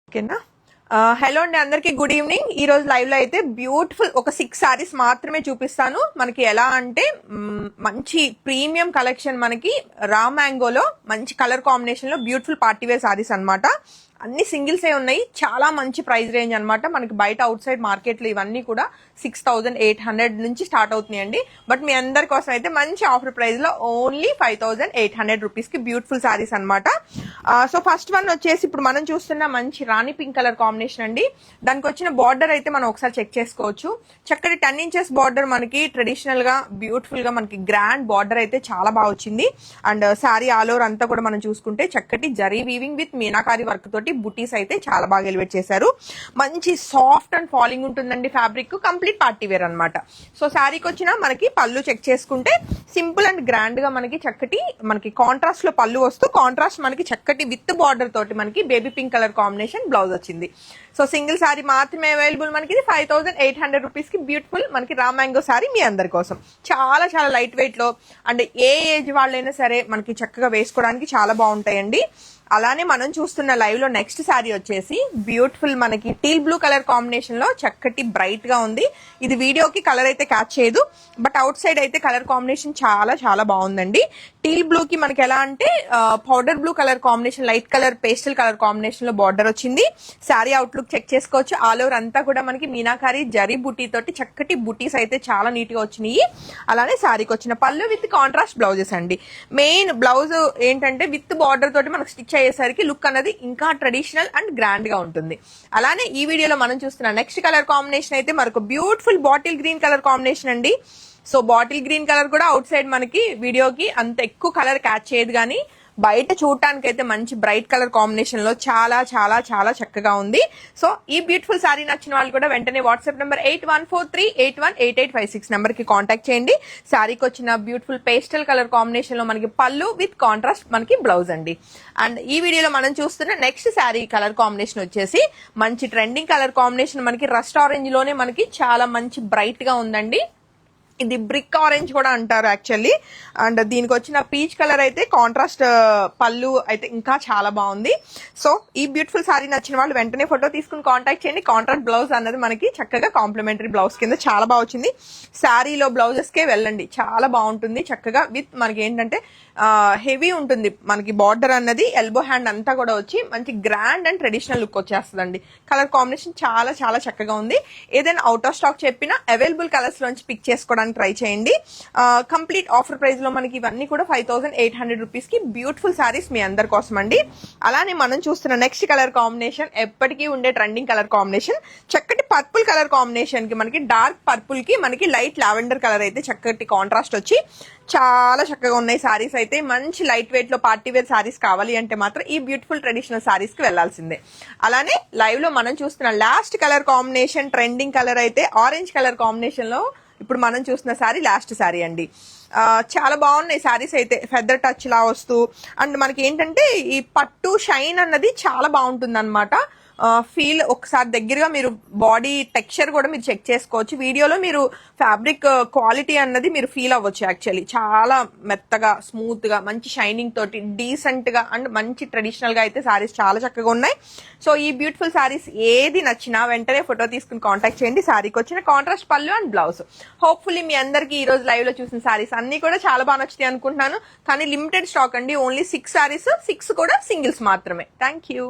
ఓకేనా. హలో అండి, అందరికి గుడ్ ఈవినింగ్. ఈ రోజు లైవ్ లో అయితే బ్యూటిఫుల్ ఒక 6 సారీస్ మాత్రమే చూపిస్తాను. మనకి ఎలా అంటే మంచి ప్రీమియం కలెక్షన్, మనకి రా మ్యాంగోలో మంచి కలర్ కాంబినేషన్ లో బ్యూటిఫుల్ పార్టీ వేర్ సారీస్ అన్నమాట. అన్ని సింగిల్స్ ఏ ఉన్నాయి, చాలా మంచి ప్రైస్ రేంజ్ అన్నమాట. మనకి బయట అవుట్ సైడ్ మార్కెట్ లో ఇవన్నీ కూడా 6800 నుంచి స్టార్ట్ అవుతున్నాయండి. బట్ మీ అందరి కోసం అయితే మంచి ఆఫర్ ప్రైస్ లో ఓన్లీ 5800 రూపీస్ కి బ్యూటిఫుల్ సారీస్ అన్నమాట. సో ఫస్ట్ వన్ వచ్చేసి ఇప్పుడు మనం చూస్తున్న మంచి రాణి పింక్ కలర్ కాంబినేషన్ అండి. దానికి వచ్చిన బార్డర్ అయితే మనం ఒకసారి చెక్ చేసుకోవచ్చు. చక్కటి 10 ఇంచెస్ బార్డర్, మనకి ట్రెడిషనల్ గా బ్యూటిఫుల్ గా మనకి గ్రాండ్ బార్డర్ అయితే చాలా బాగా వచ్చింది. అండ్ సారీ ఆల్ ఓవర్ అంతా కూడా మనం చూసుకుంటే చక్కటి zari weaving with meenakari work తోటి బుటీస్ అయితే చాలా బాగా ఎలివేట్ చేశారు. మంచి సాఫ్ట్ అండ్ ఫాలింగ్ ఉంటుందండి ఫ్యాబ్రిక్, కంప్లీట్ పార్టీ వేర్ అనమాట. సో శారీకి వచ్చిన మనకి పళ్ళు చెక్ చేసుకుంటే సింపుల్ అండ్ గ్రాండ్ గా మనకి కాంట్రాస్ట్ లో పళ్ళు వస్తూ, కాంట్రాస్ట్ మనకి చక్కటి విత్ బార్డర్ తోటి మనకి baby pink colour combination blouse వచ్చింది. సో సింగిల్ సారీ మాత్రమే అవైలబుల్ మనకి 5800 రూపీస్ కి బ్యూటిఫుల్ మనకి రా మ్యాంగో సారీ మీ అందరి కోసం. చాలా చాలా లైట్ వెయిట్ లో అండ్ ఏ ఏజ్ వాళ్ళైనా సరే మనకి చక్కగా వేసుకోవడానికి చాలా బాగుంటాయండి. అలానే మనం చూస్తున్న లైవ్ లో నెక్స్ట్ శారీ వచ్చేసి బ్యూటిఫుల్ మనకి టీల్ బ్లూ కలర్ కాంబినేషన్ లో చక్కటి బ్రైట్ గా ఉంది. ఇది వీడియోకి కలర్ అయితే క్యాచ్ చేయదు, బట్ అవుట్ సైడ్ అయితే కలర్ కాంబినేషన్ చాలా చాలా బాగుందండి. టీల్ బ్లూ కి మనకి ఎలా అంటే powder blue colour combination, light colour pastel colour combination లో బార్డర్ వచ్చింది. శారీ అవుట్లుక్ చెక్ చేసుకోవచ్చు. ఆల్ ఓవర్ అంతా కూడా మనకి మీనాకారి జరీ బుటీ తోటి చక్కటి బుటీస్ అయితే చాలా నీట్ గా వచ్చినాయి. అలానే శారీకి వచ్చిన పళ్ళు విత్ కాంట్రాస్ట్ బ్లౌజెస్ అండి. మెయిన్ బ్లౌజ్ ఏంటంటే విత్ బార్డర్ తోటి మనకు స్టిచ్ అయ్యేసరికి లుక్ అనేది ఇంకా ట్రెడిషనల్ అండ్ గ్రాండ్ గా ఉంటుంది. అలానే ఈ వీడియోలో మనం చూస్తున్న నెక్స్ట్ కలర్ కాంబినేషన్ అయితే మనకు beautiful bottle green colour combination అండి. సో బాటిల్ గ్రీన్ కలర్ కూడా అవుట్ సైడ్ మనకి వీడియోకి అంత ఎక్కువ కలర్ క్యాచ్ చేయదు, కానీ బయట చూడటానికి అయితే మంచి బ్రైట్ కలర్ కాంబినేషన్ లో చాలా చాలా చాలా చక్కగా ఉంది. సో ఈ బ్యూటిఫుల్ సారీ నచ్చిన వాళ్ళు కూడా వెంటనే వాట్సాప్ నెంబర్ 8143818856 నెంబర్ కి కాంటాక్ట్ చేయండి. సారీకి వచ్చిన బ్యూటిఫుల్ పేస్టల్ కలర్ కాంబినేషన్ లో మనకి పళ్ళు విత్ కాంట్రాస్ట్ మనకి బ్లౌజ్ అండి. అండ్ ఈ వీడియోలో మనం చూస్తున్న నెక్స్ట్ శారీ కలర్ కాంబినేషన్ వచ్చేసి మంచి ట్రెండింగ్ కలర్ కాంబినేషన్, మనకి రస్ట్ ఆరెంజ్ లోనే మనకి చాలా మంచి బ్రైట్ గా ఉందండి. ఇది బ్రిక్ ఆరెంజ్ కూడా అంటారు యాక్చువల్లీ. అండ్ దీనికి వచ్చిన పీచ్ కలర్ అయితే కాంట్రాస్ట్ పళ్ళు అయితే ఇంకా చాలా బాగుంది. సో ఈ బ్యూటిఫుల్ సారీ నచ్చిన వాళ్ళు వెంటనే ఫోటో తీసుకుని కాంటాక్ట్ చేయండి. కాంట్రాస్ట్ బ్లౌజ్ అన్నది మనకి చక్కగా కాంప్లిమెంటరీ బ్లౌజ్ కింద చాలా బాగా వచ్చింది. శారీలో బ్లౌజెస్ కే వెళ్ళండి, చాలా బాగుంటుంది చక్కగా. విత్ మనకి ఏంటంటే హెవీ ఉంటుంది మనకి బార్డర్ అన్నది, ఎల్బో హ్యాండ్ అంతా కూడా వచ్చి మంచి గ్రాండ్ అండ్ ట్రెడిషనల్ లుక్ వచ్చేస్తుందండి. కలర్ కాంబినేషన్ చాలా చాలా చక్కగా ఉంది. ఏదైనా అవుట్ ఆఫ్ స్టాక్ చెప్పినా అవైలబుల్ కలర్స్ లోంచి పిక్ చేసుకోవడానికి ట్రై చేయండి. కంప్లీట్ ఆఫర్ ప్రైస్ లో మనకి ఇవన్నీ కూడా 5800 రూపీస్ కి బ్యూటిఫుల్ సారీస్ మీ అందరి కోసం అండి. అలానే మనం చూస్తున్న నెక్స్ట్ కలర్ కాంబినేషన్ ఎప్పటికీ ఉండే ట్రెండింగ్ కలర్ కాంబినేషన్, చక్కటి పర్పుల్ కలర్ కాంబినేషన్ కి మనకి డార్క్ పర్పుల్ కి మనకి లైట్ లావెండర్ కలర్ అయితే చక్కటి కాంట్రాస్ట్ వచ్చి చాలా చక్కగా ఉన్నాయి సారీస్ అయితే. మంచి లైట్ వెయిట్ లో పార్టీ వేర్ సారీస్ కావాలి అంటే మాత్రం ఈ బ్యూటిఫుల్ ట్రెడిషనల్ సారీస్ కి వెళ్లాల్సిందే. అలానే లైవ్ లో మనం చూస్తున్న last colour combination trending colour అయితే ఆరెంజ్ కలర్ కాంబినేషన్ లో ఇప్పుడు మనం చూస్తున్న సారీ లాస్ట్ సారీ అండి. చాలా బాగున్నాయి సారీస్ అయితే, ఫెదర్ టచ్ లా వస్తూ. అండ్ మనకి ఏంటంటే ఈ పట్టు షైన్ అన్నది చాలా బాగుంటుంది అనమాట. ఫీల్ ఒకసారి దగ్గరగా మీరు బాడీ టెక్స్చర్ కూడా మీరు చెక్ చేసుకోవచ్చు. వీడియోలో మీరు ఫ్యాబ్రిక్ క్వాలిటీ అన్నది మీరు ఫీల్ అవ్వచ్చు. యాక్చువల్లీ చాలా మెత్తగా స్మూత్ గా మంచి షైనింగ్ తోటి డీసెంట్ గా అండ్ మంచి ట్రెడిషనల్ గా అయితే సారీస్ చాలా చక్కగా ఉన్నాయి. సో ఈ బ్యూటిఫుల్ సారీస్ ఏది నచ్చినా వెంటనే ఫోటో తీసుకుని కాంటాక్ట్ చేయండి. సారీకి వచ్చిన కాంట్రాస్ట్ పళ్ళు అండ్ బ్లౌజ్. హోప్ఫుల్లీ మీ అందరికి ఈ రోజు లైవ్ లో చూసిన సారీస్ అన్ని కూడా చాలా బాగా నచ్చుతాయి అనుకుంటున్నాను. కానీ లిమిటెడ్ స్టాక్ అండి, ఓన్లీ 6 సారీస్, 6 కూడా సింగిల్స్ మాత్రమే. Thank you.